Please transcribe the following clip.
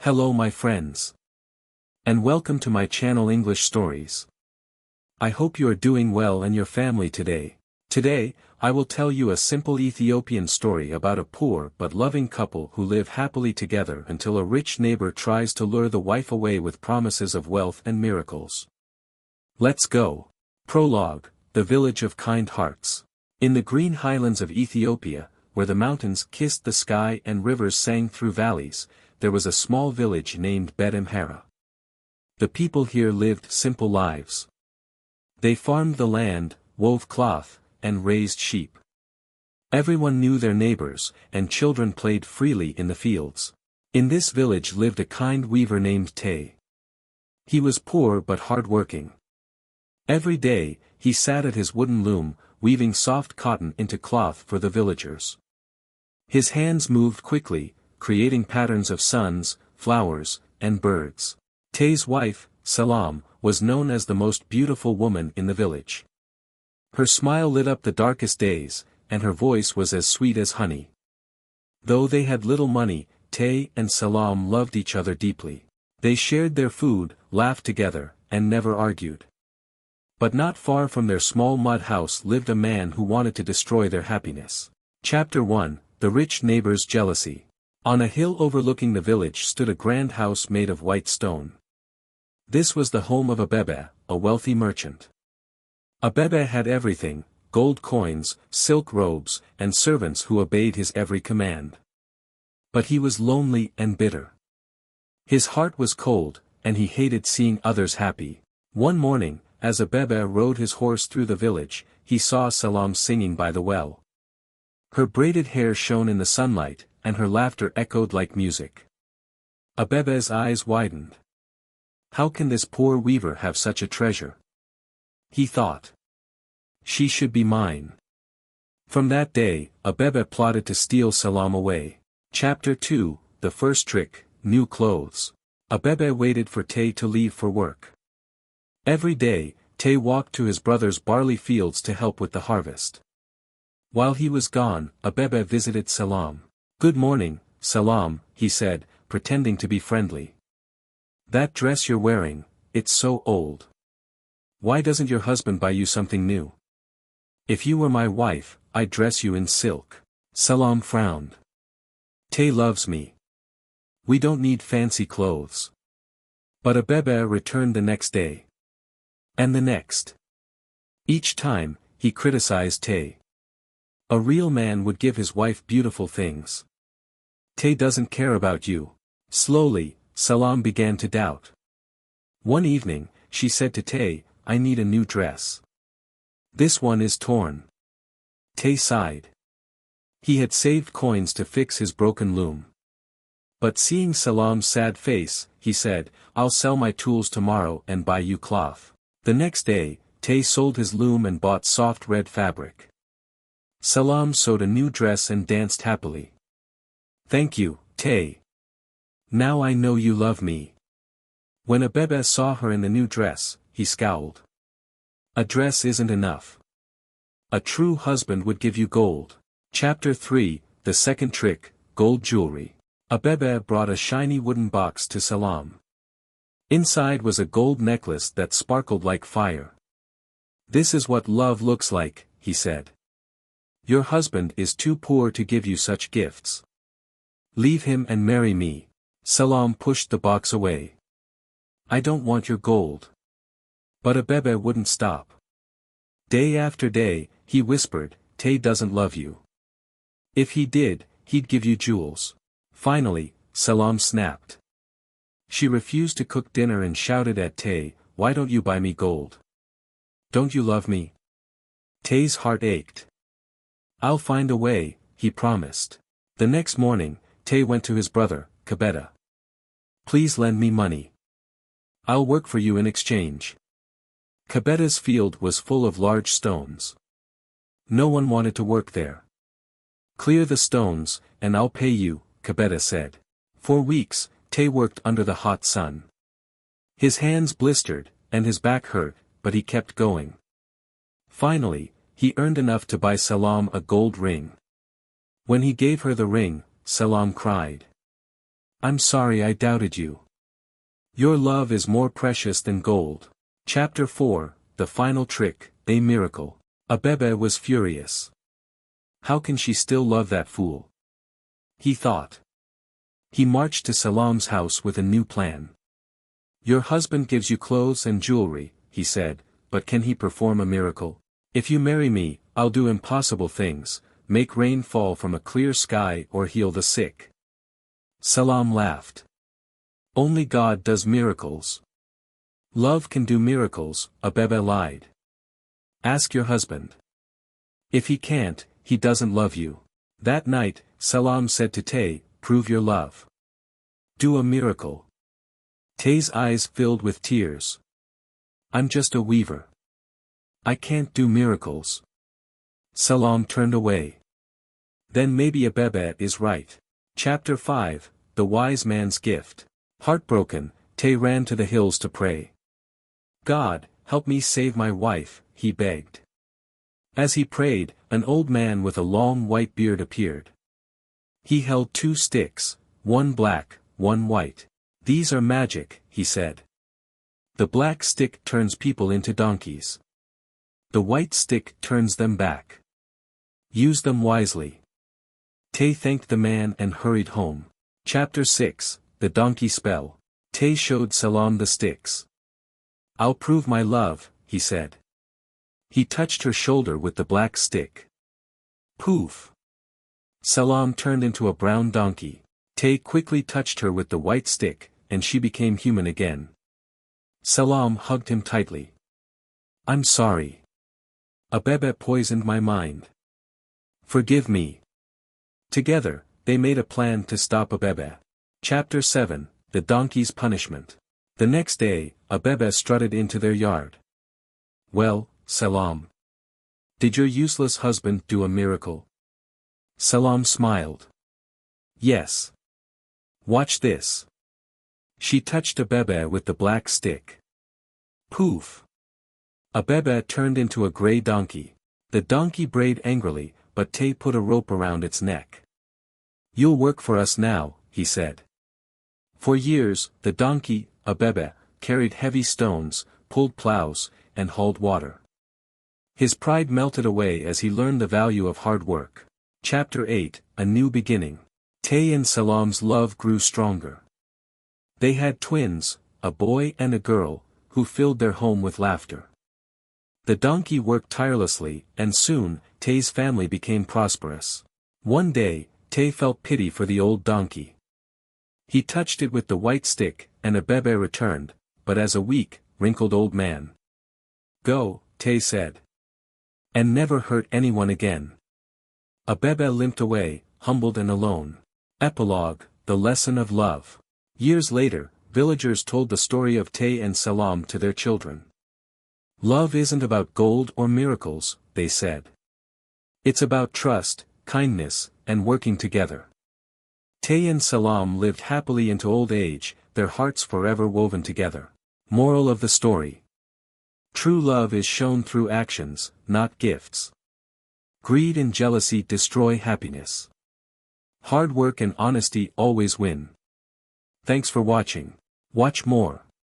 Hello my friends. And welcome to my channel English Stories. I hope you are doing well and your family today. Today, I will tell you a simple Ethiopian story about a poor but loving couple who live happily together until a rich neighbor tries to lure the wife away with promises of wealth and miracles. Let's go. Prologue, the village of kind hearts. In the green highlands of Ethiopia, where the mountains kissed the sky and rivers sang through valleys, there was a small village named Bet-Amhara. The people here lived simple lives. They farmed the land, wove cloth, and raised sheep. Everyone knew their neighbors, and children played freely in the fields. In this village lived a kind weaver named Tay. He was poor but hard-working. Every day, he sat at his wooden loom, weaving soft cotton into cloth for the villagers. His hands moved quickly, creating patterns of suns, flowers, and birds. Tay's wife, Salam, was known as the most beautiful woman in the village. Her smile lit up the darkest days, and her voice was as sweet as honey. Though they had little money, Tay and Salam loved each other deeply. They shared their food, laughed together, and never argued. But not far from their small mud house lived a man who wanted to destroy their happiness. Chapter 1, The Rich Neighbor's Jealousy. On a hill overlooking the village stood a grand house made of white stone. This was the home of Abebe, a wealthy merchant. Abebe had everything: gold coins, silk robes, and servants who obeyed his every command. But he was lonely and bitter. His heart was cold, and he hated seeing others happy. One morning, as Abebe rode his horse through the village, he saw Salam singing by the well. Her braided hair shone in the sunlight, and her laughter echoed like music. Abebe's eyes widened. How can this poor weaver have such a treasure? He thought. She should be mine. From that day, Abebe plotted to steal Salam away. Chapter 2, The First Trick, New Clothes. Abebe waited for Tay to leave for work. Every day, Tay walked to his brother's barley fields to help with the harvest. While he was gone, Abebe visited Salam. "Good morning, Salam," he said, pretending to be friendly. "That dress you're wearing, it's so old. Why doesn't your husband buy you something new? If you were my wife, I'd dress you in silk." Salam frowned. "Tay loves me. We don't need fancy clothes." But Abebe returned the next day. And the next. Each time, he criticized Tay. A real man would give his wife beautiful things. Tay doesn't care about you. Slowly, Salam began to doubt. One evening, she said to Tay, "I need a new dress. This one is torn." Tay sighed. He had saved coins to fix his broken loom. But seeing Salam's sad face, he said, "I'll sell my tools tomorrow and buy you cloth." The next day, Tay sold his loom and bought soft red fabric. Salam sewed a new dress and danced happily. "Thank you, Tay. Now I know you love me." When Abebe saw her in the new dress, he scowled. "A dress isn't enough. A true husband would give you gold." Chapter 3, The Second Trick, Gold Jewelry. Abebe brought a shiny wooden box to Salam. Inside was a gold necklace that sparkled like fire. "This is what love looks like," he said. "Your husband is too poor to give you such gifts. Leave him and marry me." Salam pushed the box away. "I don't want your gold." But Abebe wouldn't stop. Day after day, he whispered, "Tay doesn't love you. If he did, he'd give you jewels." Finally, Salam snapped. She refused to cook dinner and shouted at Tay, "Why don't you buy me gold? Don't you love me?" Tay's heart ached. "I'll find a way," he promised. The next morning, Tay went to his brother, Kabeda. "Please lend me money. I'll work for you in exchange." Kabeda's field was full of large stones. No one wanted to work there. "Clear the stones, and I'll pay you," Kabeda said. For weeks, Tay worked under the hot sun. His hands blistered, and his back hurt, but he kept going. Finally, he earned enough to buy Salam a gold ring. When he gave her the ring, Salam cried. I'm sorry I doubted you. Your love is more precious than gold. Chapter 4, The Final Trick, A Miracle. Abebe was furious. How can she still love that fool? He thought. He marched to Salam's house with a new plan. Your husband gives you clothes and jewelry, he said, but can he perform a miracle? If you marry me, I'll do impossible things, make rain fall from a clear sky or heal the sick. Salam laughed. Only God does miracles. Love can do miracles, Abebe lied. Ask your husband. If he can't, he doesn't love you. That night, Salam said to Tay, prove your love. Do a miracle. Tay's eyes filled with tears. I'm just a weaver. I can't do miracles. Salam turned away. Then maybe Abebe is right. Chapter 5, The Wise Man's Gift. Heartbroken, Tay ran to the hills to pray. God, help me save my wife, he begged. As he prayed, an old man with a long white beard appeared. He held 2 sticks, one black, one white. These are magic, he said. The black stick turns people into donkeys. The white stick turns them back. Use them wisely. Tay thanked the man and hurried home. Chapter 6, The Donkey Spell. Tay showed Salam the sticks. I'll prove my love, he said. He touched her shoulder with the black stick. Poof! Salam turned into a brown donkey. Tay quickly touched her with the white stick, and she became human again. Salam hugged him tightly. I'm sorry. Abebe poisoned my mind. Forgive me. Together, they made a plan to stop Abebe. Chapter 7, The Donkey's Punishment. The next day, Abebe strutted into their yard. Well, Salam. Did your useless husband do a miracle? Salam smiled. Yes. Watch this. She touched Abebe with the black stick. Poof! Abebe turned into a grey donkey. The donkey brayed angrily, but Tay put a rope around its neck. You'll work for us now, he said. For years, the donkey, Abebe, carried heavy stones, pulled plows, and hauled water. His pride melted away as he learned the value of hard work. Chapter 8, A New Beginning. Tay and Salam's love grew stronger. They had twins, a boy and a girl, who filled their home with laughter. The donkey worked tirelessly, and soon, Tay's family became prosperous. One day, Tay felt pity for the old donkey. He touched it with the white stick, and Abebe returned, but as a weak, wrinkled old man. Go, Tay said. And never hurt anyone again. Abebe limped away, humbled and alone. Epilogue, The Lesson of Love. Years later, villagers told the story of Tay and Salam to their children. Love isn't about gold or miracles, they said. It's about trust, kindness, and working together. Tay and Salam lived happily into old age, their hearts forever woven together. Moral of the story. True love is shown through actions, not gifts. Greed and jealousy destroy happiness. Hard work and honesty always win. Thanks for watching. Watch more.